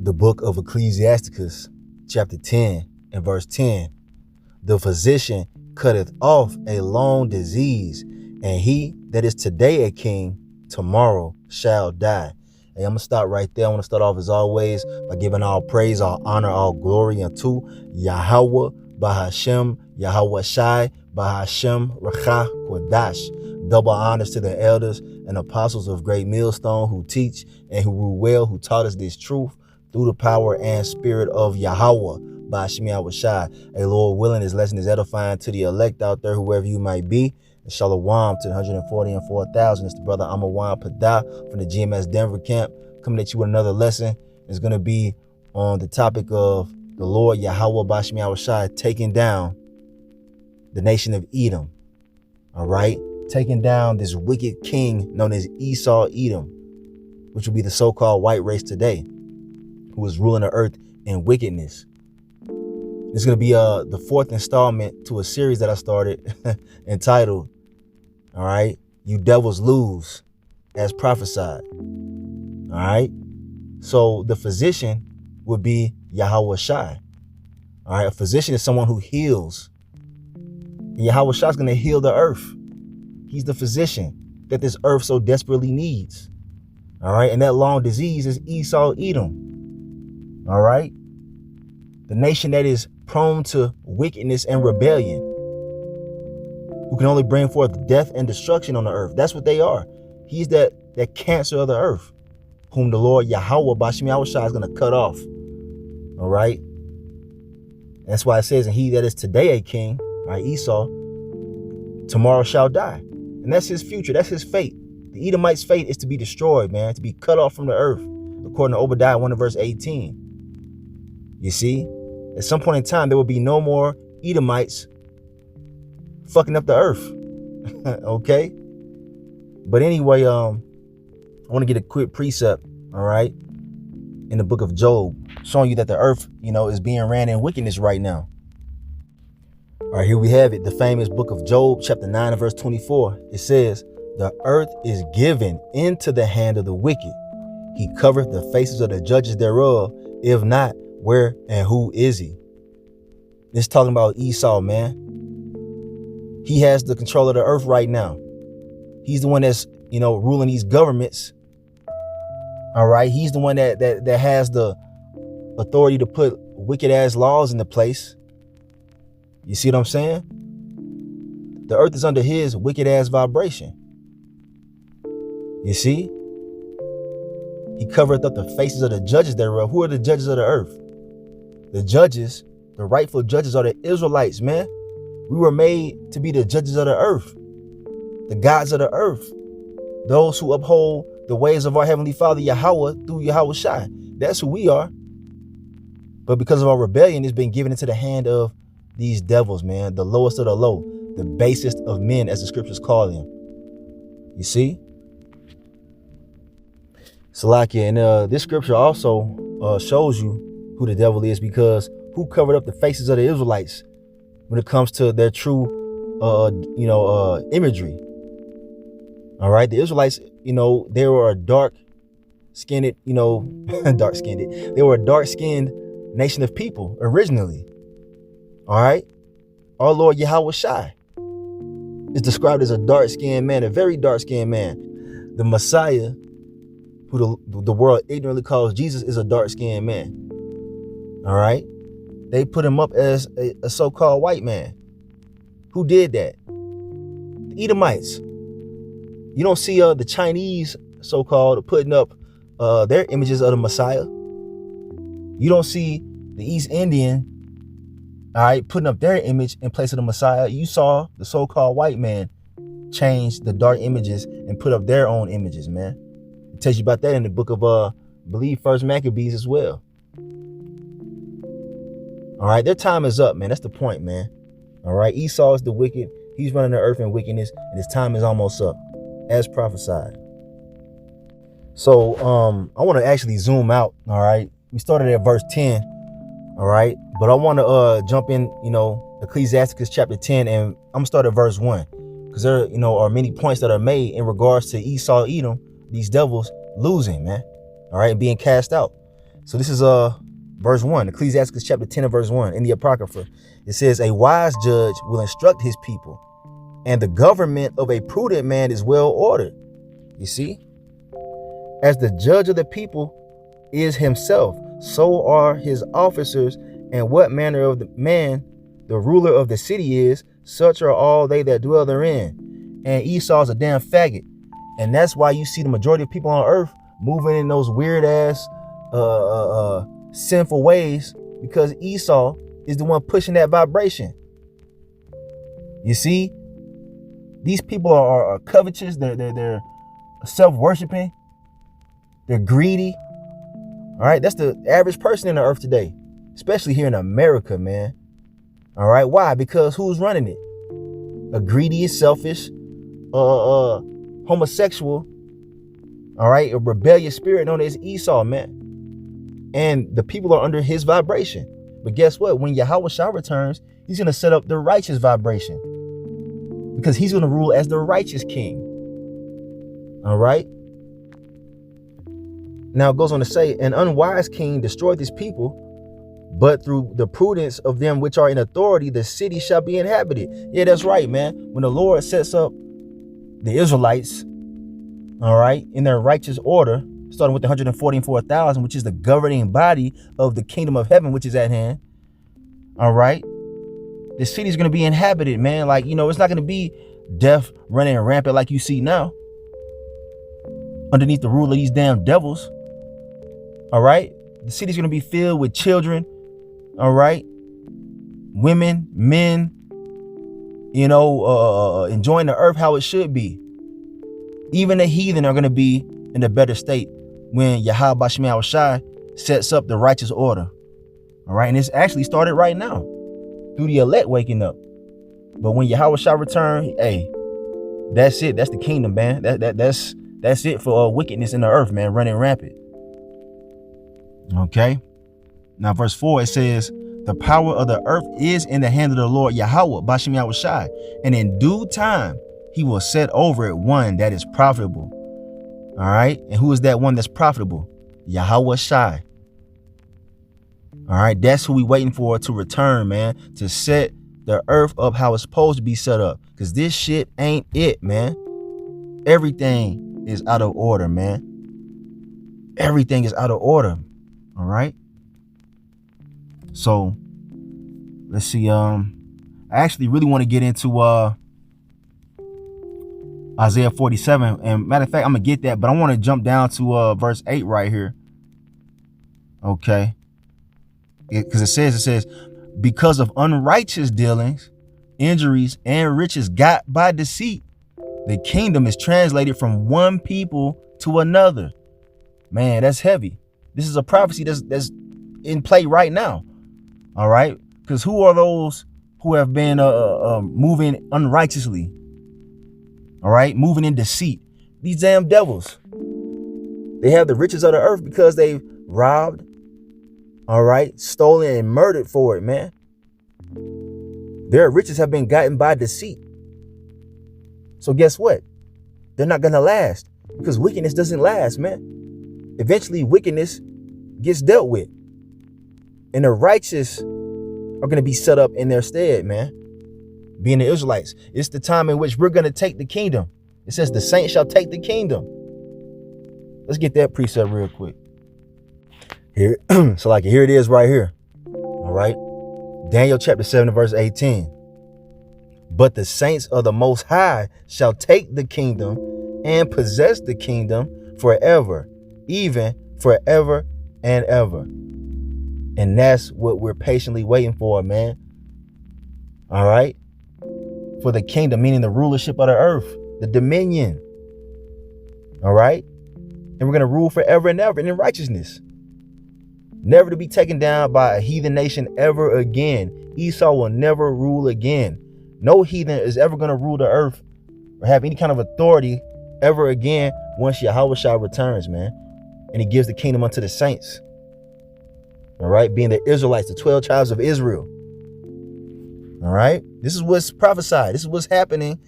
The book of Ecclesiasticus, chapter 10 and verse 10. The physician cutteth off a long disease, and he that is today a king, tomorrow shall die. Hey, I'm going to stop right there. I want to start off as always by giving all praise, all honor, all glory unto Yahweh, Bahashem, Yahweh Shai, Bahashem, Rakha, Kodash. Double honors to the elders and apostles of Great Millstone who teach and who rule well, who taught us this truth through the power and spirit of Yahweh, Bahashem, Yahweh Shai. Hey, Lord willing, this lesson is edifying to the elect out there, whoever you might be. And Shalom to the 140 and 4,000. It's the brother Amawan Padah from the GMS Denver camp, coming at you with another lesson. It's going to be on the topic of the Lord Yahweh Bahashem Yahweh Shai taking down the nation of Edom. All right, taking down this wicked king known as Esau Edom, which will be the so-called white race today, who is ruling the earth in wickedness. It's going to be the fourth installment to a series that I started entitled, all right, You Devils Lose, as prophesied. All right. So the physician would be Yahweh Shai. All right. A physician is someone who heals. And Yahweh Shai is going to heal the earth. He's the physician that this earth so desperately needs. All right. And that long disease is Esau Edom. All right. The nation that is prone to wickedness and rebellion, who can only bring forth death and destruction on the earth. That's what they are. He's that cancer of the earth, whom the Lord Yahweh Bahashem Yahweh Shai is going to cut off. All right. That's why it says, and he that is today a king, right, Esau, tomorrow shall die. And that's his future. That's his fate. The Edomite's fate is to be destroyed, man, to be cut off from the earth, according to Obadiah 1 verse 18. You see, at some point in time, there will be no more Edomites fucking up the earth. Okay. But anyway, I want to get a quick precept, all right, in the book of Job, showing you that the earth, is being ran in wickedness right now. All right, here we have it. The famous book of Job, chapter 9 and verse 24. It says, the earth is given into the hand of the wicked. He covereth the faces of the judges thereof. If not, where and who is he? This talking about Esau, man. He has the control of the earth right now. He's the one that's, ruling these governments. All right. He's the one that has the authority to put wicked ass laws into place. You see what I'm saying? The earth is under his wicked ass vibration. You see? He covereth up the faces of the judges thereof. Who are the judges of the earth? The judges, the rightful judges, are the Israelites, man. We were made to be the judges of the earth, the gods of the earth, those who uphold the ways of our Heavenly Father, Yahweh, through Yahweh Shai. That's who we are. But because of our rebellion, it's been given into the hand of these devils, man, the lowest of the low, the basest of men, as the scriptures call them. You see? Salakia, and this scripture also shows you who the devil is, because who covered up the faces of the Israelites when it comes to their true, imagery. All right. The Israelites, they were a dark-skinned, dark-skinned. They were a dark-skinned nation of people originally. All right. Our Lord Yahweh Shai is described as a dark-skinned man, a very dark-skinned man. The Messiah, who the world ignorantly calls Jesus, is a dark-skinned man. All right. They put him up as a so-called white man. Who did that? The Edomites. You don't see the Chinese so-called putting up their images of the Messiah. You don't see the East Indian, all right, putting up their image in place of the Messiah. You saw the so-called white man change the dark images and put up their own images, man. It tells you about that in the book of, I believe, First Maccabees as well. All right, their time is up, man. That's the point, man. All right, Esau is the wicked. He's running the earth in wickedness, and his time is almost up, as prophesied. So I want to actually zoom out. All right, we started at verse 10. All right, but I want to jump in, Ecclesiasticus chapter 10, and I'm gonna start at verse 1, because there, are many points that are made in regards to Esau, Edom, these devils, losing, man. All right, and being cast out. So this is verse 1, Ecclesiasticus chapter 10 and verse 1 in the Apocrypha. It says, a wise judge will instruct his people, and the government of a prudent man is well ordered. You see, as the judge of the people is himself, so are his officers, and what manner of the man the ruler of the city is, such are all they that dwell therein. And Esau's a damn faggot. And that's why you see the majority of people on earth moving in those weird ass sinful ways, because Esau is the one pushing that vibration. You see, these people are covetous, they're self-worshiping, they're greedy. All right, that's the average person in the earth today, especially here in America, man. All right, why? Because who's running it? A greedy, selfish, homosexual, all right, a rebellious spirit known as Esau, man. And the people are under his vibration. But guess what? When Yahweh Shah returns, he's going to set up the righteous vibration, because he's going to rule as the righteous king. All right. Now it goes on to say, an unwise king destroyed his people, but through the prudence of them which are in authority, the city shall be inhabited. Yeah, that's right, man. When the Lord sets up the Israelites, all right, in their righteous order, starting with the 144,000, which is the governing body of the kingdom of heaven, which is at hand. All right. The city is going to be inhabited, man. Like, you know, it's not going to be death running rampant like you see now underneath the rule of these damn devils. All right. The city's going to be filled with children. All right. Women, men, you know, enjoying the earth how it should be. Even the heathen are going to be in a better state when Yahweh Bashmi Shai sets up the righteous order. All right. And it's actually started right now through the elect waking up. But when Yahweh Shai return, hey, that's it. That's the kingdom, man. That's it for wickedness in the earth, man, running rampant. Okay. Now, verse 4, it says, the power of the earth is in the hand of the Lord Yahweh Bashmi Shai, and in due time he will set over it one that is profitable. All right. And who is that one that's profitable? Yahweh Shai. All right. That's who we waiting for to return, man, to set the earth up how it's supposed to be set up. Because this shit ain't it, man. Everything is out of order, man. Everything is out of order. All right. So let's see. I actually really want to get into Isaiah 47. And matter of fact, I'm going to get that, but I want to jump down to verse 8 right here. Okay. Because it says, because of unrighteous dealings, injuries, and riches got by deceit, the kingdom is translated from one people to another. Man, that's heavy. This is a prophecy that's in play right now. All right. Because who are those who have been moving unrighteously? All right. Moving in deceit. These damn devils. They have the riches of the earth because they've robbed, all right, stolen and murdered for it, man. Their riches have been gotten by deceit. So guess what? They're not going to last, because wickedness doesn't last, man. Eventually, wickedness gets dealt with, and the righteous are going to be set up in their stead, man. Being the Israelites, it's the time in which we're going to take the kingdom. It says the saints shall take the kingdom. Let's get that precept real quick. Here, so like here it is right here. All right. Daniel chapter 7 verse 18. But the saints of the Most High shall take the kingdom and possess the kingdom forever, even forever and ever. And that's what we're patiently waiting for, man. All right. For the kingdom, meaning the rulership of the earth, the dominion. All right. And we're going to rule forever and ever in righteousness. Never to be taken down by a heathen nation ever again. Esau will never rule again. No heathen is ever going to rule the earth or have any kind of authority ever again once Yahweh Shah returns, man. And he gives the kingdom unto the saints. All right. Being the Israelites, the 12 tribes of Israel. All right. This is what's prophesied. This is what's happening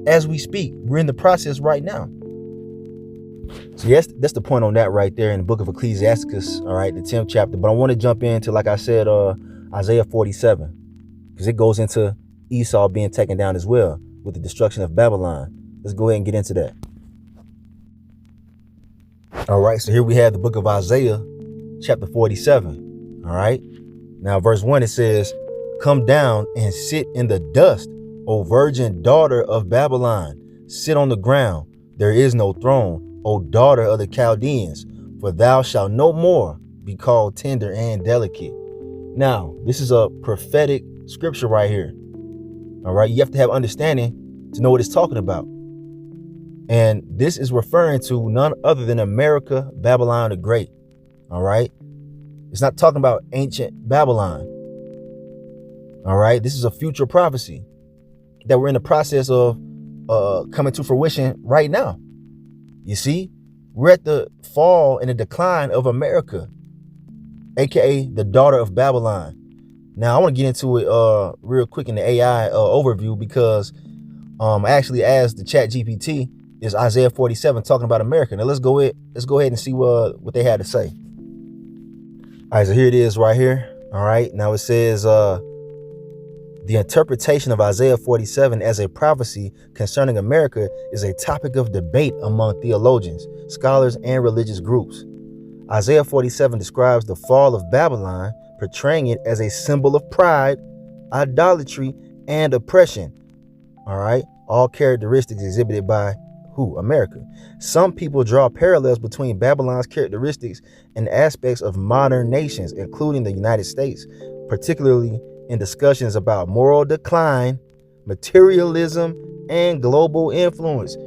as we speak. We're in the process right now. So yes, that's the point on that right there in the book of Ecclesiasticus, all right, the 10th chapter. But I want to jump into, like I said, Isaiah 47, because it goes into Esau being taken down as well with the destruction of Babylon. Let's go ahead and get into that. All right, so here we have the book of Isaiah, chapter 47. All right, now verse 1, it says, "Come down and sit in the dust, O virgin daughter of Babylon. Sit on the ground. There is no throne, O daughter of the Chaldeans, for thou shalt no more be called tender and delicate." Now, this is a prophetic scripture right here. All right, you have to have understanding to know what it's talking about. And this is referring to none other than America, Babylon the Great. All right. It's not talking about ancient Babylon. All right. This is a future prophecy that we're in the process of coming to fruition right now. You see, we're at the fall and the decline of America, aka the daughter of Babylon. Now, I want to get into it real quick in the AI overview, because I actually asked the Chat GPT, is Isaiah 47 talking about America? Now let's go ahead and see what they had to say. All right, so here it is right here. All right, now it says the interpretation of Isaiah 47 as a prophecy concerning America is a topic of debate among theologians, scholars, and religious groups. Isaiah 47 describes the fall of Babylon, portraying it as a symbol of pride, idolatry, and oppression. All right, all characteristics exhibited by who? America. Some people draw parallels between Babylon's characteristics and aspects of modern nations, including the United States, particularly in discussions about moral decline, materialism, and global influence.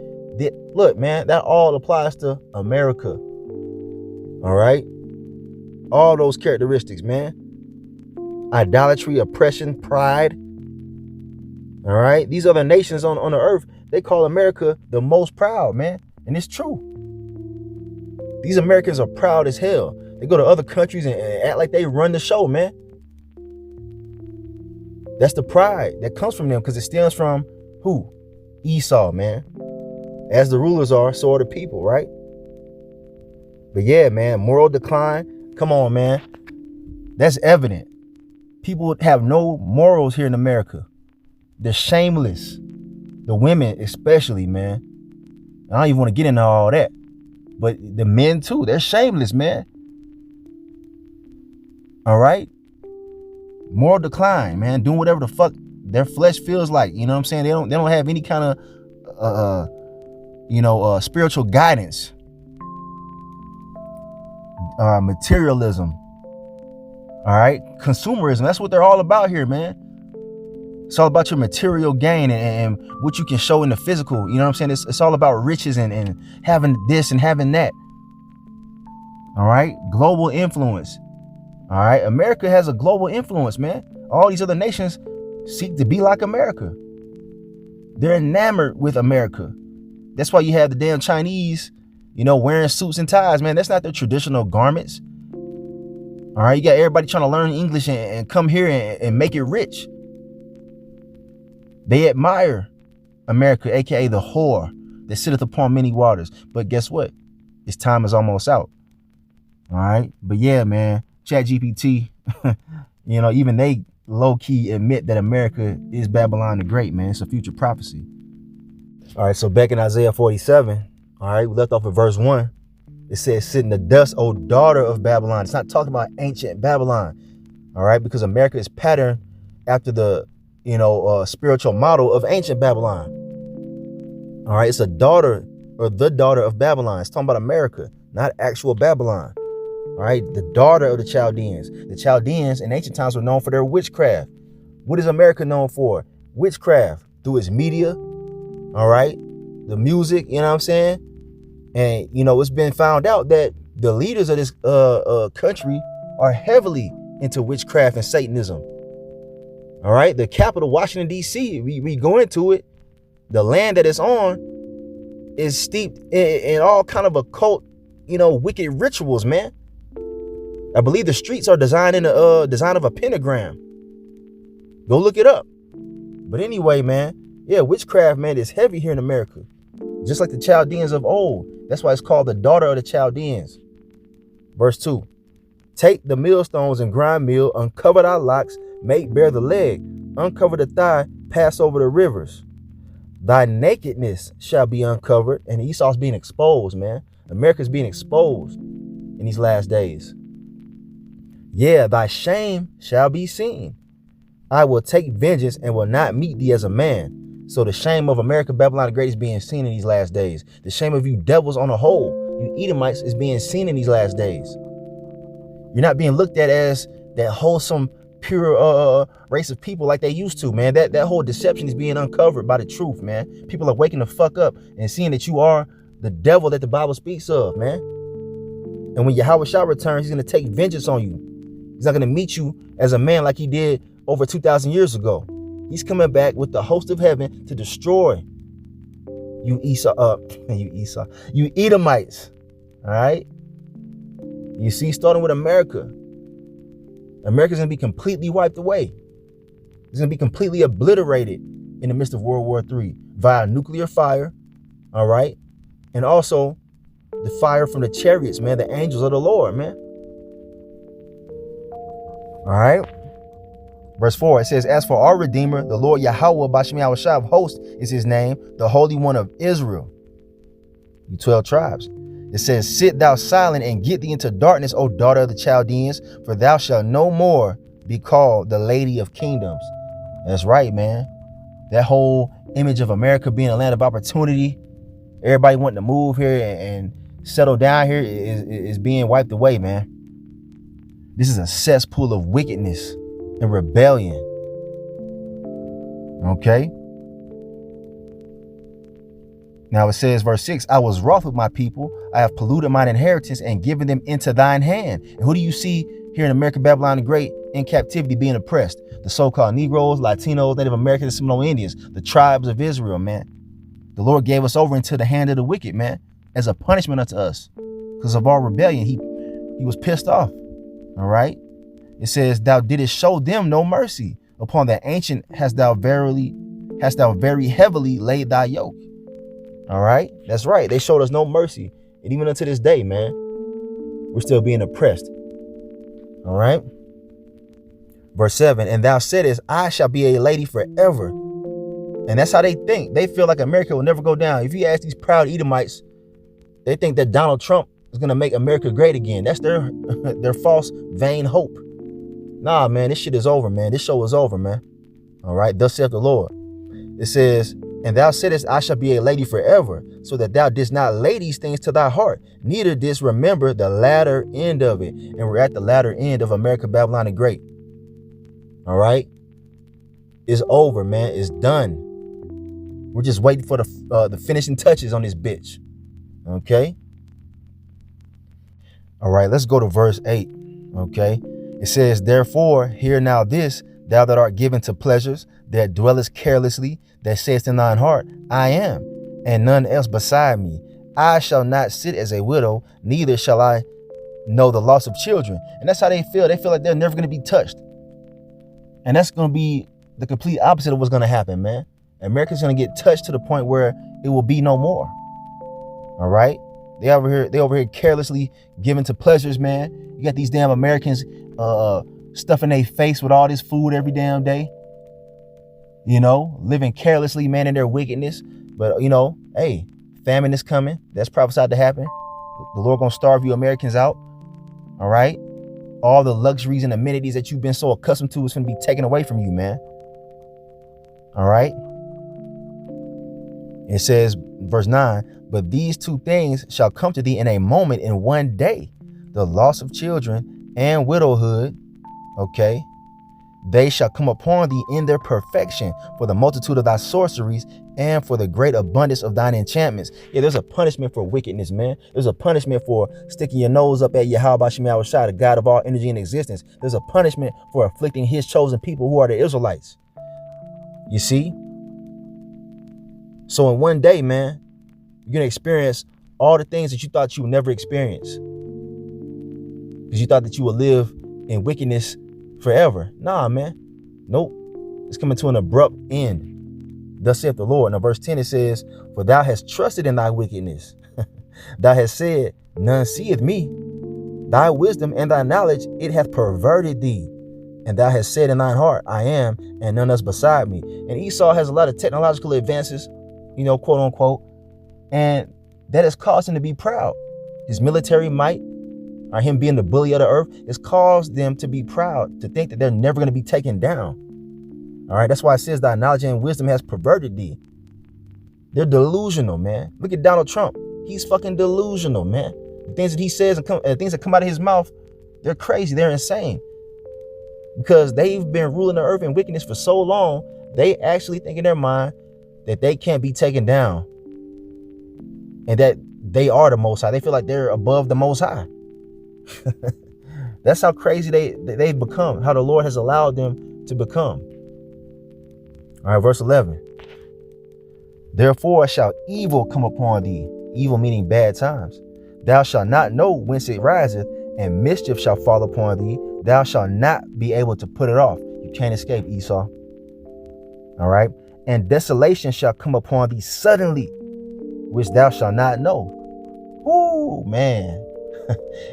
Look, man, that all applies to America. All right? All those characteristics, man. Idolatry, oppression, pride. All right? These other nations on the earth, they call America the most proud, man. And it's true. These Americans are proud as hell. They go to other countries and act like they run the show, man. That's the pride that comes from them, because it stems from who? Esau, man. As the rulers are, so are the people, right? But yeah, man, moral decline. Come on, man. That's evident. People have no morals here in America. They're shameless. The women especially, man. I don't even want to get into all that. But the men too, they're shameless, man. All right? Moral decline, man. Doing whatever the fuck their flesh feels like. You know what I'm saying? They don't have any kind of spiritual guidance. Materialism. All right? Consumerism. That's what they're all about here, man. It's all about your material gain and what you can show in the physical. You know what I'm saying? It's all about riches and having this and having that. All right? Global influence. All right? America has a global influence, man. All these other nations seek to be like America. They're enamored with America. That's why you have the damn Chinese, wearing suits and ties, man. That's not their traditional garments. All right? You got everybody trying to learn English and come here and make it rich. They admire America, aka the whore that sitteth upon many waters. But guess what? Its time is almost out. All right. But yeah, man, ChatGPT, even they low-key admit that America is Babylon the Great, man. It's a future prophecy. All right. So back in Isaiah 47, all right, we left off at verse 1. It says, "Sit in the dust, O daughter of Babylon." It's not talking about ancient Babylon. All right. Because America is patterned after the spiritual model of ancient Babylon. All right, it's a daughter or the daughter of Babylon. It's talking about America, not actual Babylon. All right, the daughter of the Chaldeans. The Chaldeans in ancient times were known for their witchcraft. What is America known for? Witchcraft through its media. All right, the music. You know what I'm saying? And it's been found out that the leaders of this country are heavily into witchcraft and Satanism. All right, the capital, Washington, D.C., we go into it. The land that it's on is steeped in all kind of occult, wicked rituals, man. I believe the streets are designed in the design of a pentagram. Go look it up. But anyway, man, yeah, witchcraft, man, is heavy here in America. Just like the Chaldeans of old, That's why it's called the daughter of the Chaldeans. Verse 2. Take the millstones and grind meal, uncover thy locks, make bare the leg, uncover the thigh, pass over the rivers. Thy nakedness shall be uncovered. And Esau's being exposed, man. America's being exposed in these last days. Yeah, thy shame shall be seen. I will take vengeance and will not meet thee as a man. So the shame of America, Babylon the Great, is being seen in these last days. The shame of you devils on the whole, you Edomites, is being seen in these last days. You're not being looked at as that wholesome, pure race of people like they used to, man. That whole deception is being uncovered by the truth, man. People are waking the fuck up and seeing that you are the devil that the Bible speaks of, man. And when Yahweh shall return, he's going to take vengeance on you. He's not going to meet you as a man like he did over 2,000 years ago. He's coming back with the host of heaven to destroy you you Edomites. All right. You see, starting with America. America's going to be completely wiped away. It's going to be completely obliterated in the midst of World War III via nuclear fire. All right. And also the fire from the chariots, man, the angels of the Lord, man. All right. Verse 4, it says, as for our Redeemer, the Lord Yahweh Bashem Yahushua of hosts is his name, the Holy One of Israel. You 12 tribes. It says, sit thou silent and get thee into darkness, O daughter of the Chaldeans, for thou shalt no more be called the Lady of Kingdoms. That's right, man. That whole image of America being a land of opportunity, everybody wanting to move here and settle down here is being wiped away, man. This is a cesspool of wickedness and rebellion. Okay. Now it says, verse 6, I was wroth with my people. I have polluted mine inheritance and given them into thine hand. And who do you see here in America, Babylon the Great, in captivity being oppressed? The so-called Negroes, Latinos, Native Americans, and Seminole Indians, the tribes of Israel, man. The Lord gave us over into the hand of the wicked, man, as a punishment unto us. Because of our rebellion, he was pissed off. All right. It says, thou didst show them no mercy. Upon the ancient hast thou very heavily laid thy yoke. All right. That's right. They showed us no mercy. And even unto this day, man, we're still being oppressed. All right. Verse 7, and thou saidest, I shall be a lady forever. And that's how they think. They feel like America will never go down. If you ask these proud Edomites, they think that Donald Trump is going to make America great again. That's their false, vain hope. Nah, man, this shit is over, man. This show is over, man. All right. Thus saith the Lord. It says, and thou saidest, I shall be a lady forever, so that thou didst not lay these things to thy heart, neither didst remember the latter end of it. And we're at the latter end of America, Babylon the Great. All right. It's over, man. It's done. We're just waiting for the finishing touches on this bitch. Okay. All right. Let's go to verse 8. Okay. It says, therefore, hear now this, thou that art given to pleasures, that dwellest carelessly, that sayest in thine heart, I am, and none else beside me. I shall not sit as a widow, neither shall I know the loss of children. And that's how they feel. They feel like they're never going to be touched. And that's going to be the complete opposite of what's going to happen, man. America's going to get touched to the point where it will be no more. All right. They over here carelessly given to pleasures, man. You got these damn Americans stuffing their face with all this food every damn day. You know, living carelessly, man, in their wickedness. But, you know, hey, famine is coming. That's prophesied to happen. The Lord going to starve you Americans out. All right. All the luxuries and amenities that you've been so accustomed to is going to be taken away from you, man. All right. It says, verse 9, but these two things shall come to thee in a moment, in one day, the loss of children and widowhood. Okay. They shall come upon thee in their perfection, for the multitude of thy sorceries and for the great abundance of thine enchantments. Yeah, there's a punishment for wickedness, man. There's a punishment for sticking your nose up at Yahweh Bashem Yahushua, the God of all energy and existence. There's a punishment for afflicting his chosen people, who are the Israelites. You see? So in one day, man, you're going to experience all the things that you thought you would never experience, because you thought that you would live in wickedness forever. Nah, man. Nope. It's coming to an abrupt end. Thus saith the Lord. Now, verse 10, it says, for thou hast trusted in thy wickedness, Thou hast said, none seeth me. Thy wisdom and thy knowledge, it hath perverted thee. And thou hast said in thine heart, I am, and none else beside me. And Esau has a lot of technological advances, quote unquote, and that has caused him to be proud. His military might, or him being the bully of the earth, has caused them to be proud, to think that they're never going to be taken down. All right, that's why it says thy knowledge and wisdom has perverted thee. They're delusional, man. Look at Donald Trump. He's fucking delusional, man. The things that he says and things that come out of his mouth, they're crazy. They're insane. Because they've been ruling the earth in wickedness for so long, they actually think in their mind that they can't be taken down and that they are the Most High. They feel like they're above the Most High. That's how crazy they've become, how the Lord has allowed them to become. All right, verse 11. Therefore shall evil come upon thee, evil meaning bad times. Thou shalt not know whence it riseth, and mischief shall fall upon thee. Thou shalt not be able to put it off. You can't escape, Esau. All right. And desolation shall come upon thee suddenly, which thou shalt not know. Ooh, man.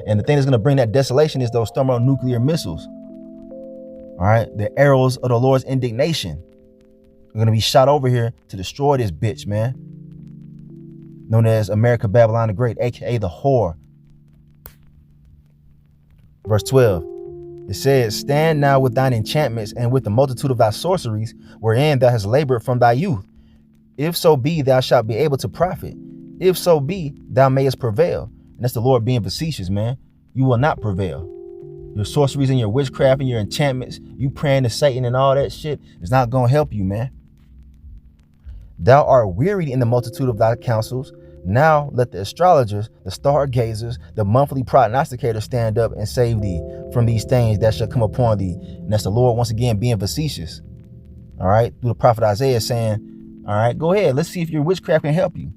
And the thing that's going to bring that desolation is those thermonuclear missiles. All right. The arrows of the Lord's indignation are going to be shot over here to destroy this bitch, man. Known as America Babylon the Great, aka the whore. Verse 12. It says, stand now with thine enchantments and with the multitude of thy sorceries, wherein thou hast labored from thy youth. If so be thou shalt be able to profit. If so be thou mayest prevail. And that's the Lord being facetious, man. You will not prevail. Your sorceries and your witchcraft and your enchantments, you praying to Satan and all that shit, is not going to help you, man. Thou art wearied in the multitude of thy counsels. Now let the astrologers, the stargazers, the monthly prognosticators stand up and save thee from these things that shall come upon thee. And that's the Lord once again being facetious. All right. Through the prophet Isaiah saying, all right, go ahead. Let's see if your witchcraft can help you.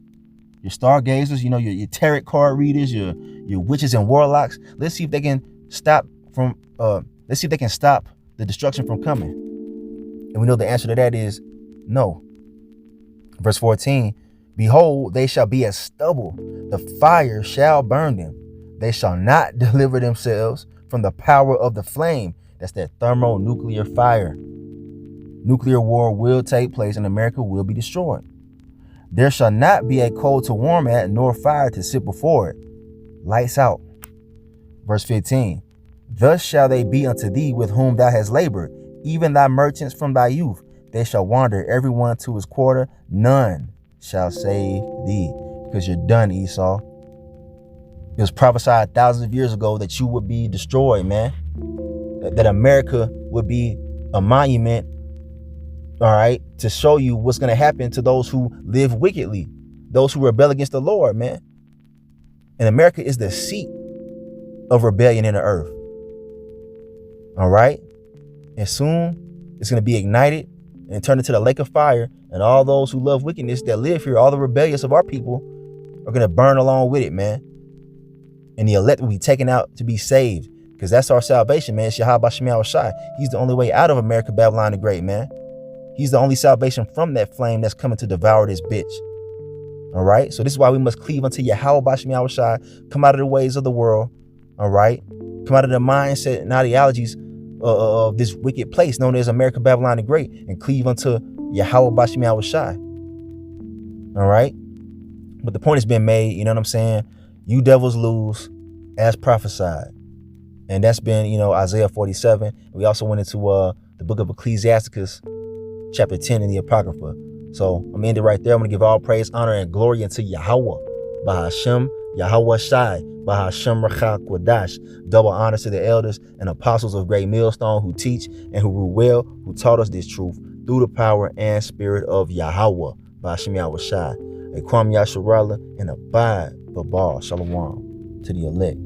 Your stargazers, your tarot card readers, your witches and warlocks. Let's see if they can stop the destruction from coming. And we know the answer to that is no. Verse 14. Behold, they shall be as stubble. The fire shall burn them. They shall not deliver themselves from the power of the flame. That's that thermonuclear fire. Nuclear war will take place and America will be destroyed. There shall not be a coal to warm at, nor fire to sit before it. Lights out. Verse 15. Thus shall they be unto thee with whom thou hast labored, even thy merchants from thy youth. They shall wander every one to his quarter. None shall save thee, because you're done, Esau. It was prophesied thousands of years ago that you would be destroyed, man. That America would be a monument, all right, to show you what's going to happen to those who live wickedly, those who rebel against the Lord, man. And America is the seat of rebellion in the earth. All right. And soon it's going to be ignited and turned into the lake of fire. And all those who love wickedness that live here, all the rebellious of our people, are going to burn along with it, man. And the elect will be taken out to be saved, because that's our salvation, man. It's Yahweh Shemiah Shai. He's the only way out of America Babylon the Great, man. He's the only salvation from that flame that's coming to devour this bitch. All right. So this is why we must cleave unto Yahweh Shemiah Shai. Come out of the ways of the world. All right. Come out of the mindset and ideologies of this wicked place known as America Babylon the Great, and cleave unto Yahweh Bashim Yahweh Shai. All right. But the point has been made. You know what I'm saying? You devils lose as prophesied. And that's been, Isaiah 47. We also went into the book of Ecclesiasticus, chapter 10 in the Apocrypha. So I'm going to end it right there. I'm going to give all praise, honor, and glory unto Yahweh, Bahashem, Yahweh Shai, Bahashem Rachak Wadash. Double honors to the elders and apostles of Great Millstone who teach and who rule well, who taught us this truth through the power and spirit of Yahweh, Bahashem Yahweh Shai. Equam Yasharala and abide Babal Shalom to the elect.